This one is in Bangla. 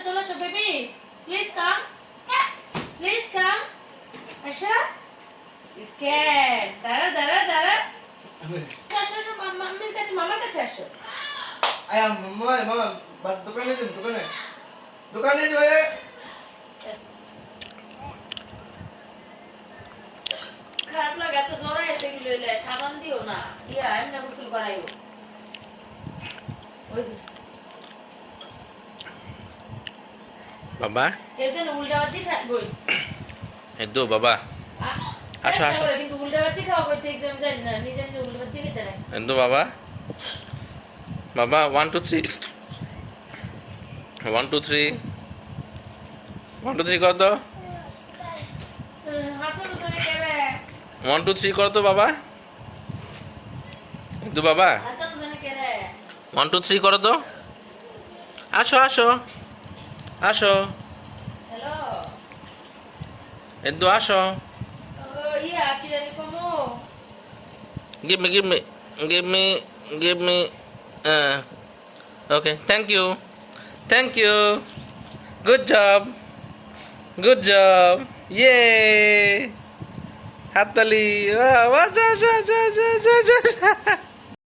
চলে আসো baby, please come, please come. Asha কে দাঁড়া দাঁড়া দাঁড়া, আসো আসো মাম্মির কাছে, মামার কাছে আসো। আয়া মামা মামা দোকানে যাও, দোকানে দোকানে যাও। খারাপ লাগাছে, জ্বর এসে গেল, এলে সাবান দিও না, ইয়া এমনি গোসল করাইও। ওই যে বাবা এদিন উল্টা বাজি খাবই। এদো বাবা আসো আসো কিন্তু উল্টা বাজি খাওয়া করতে এক্সাম জানি না, নিজে নিজে উল্টা বাজি খেতে নাই। এদো বাবা বাবা 1 2 3 1 2 3 1 2 3 কর তো হাসান ওখানে গেলে 1 2 3 কর তো বাবা এদো বাবা হাসান ওখানে গেলে 1 2 3 করো তো আসো আসো আসো হ্যালো এদো আসো ইয়া কি জানি কমো give me okay thank you good job yay হাততালি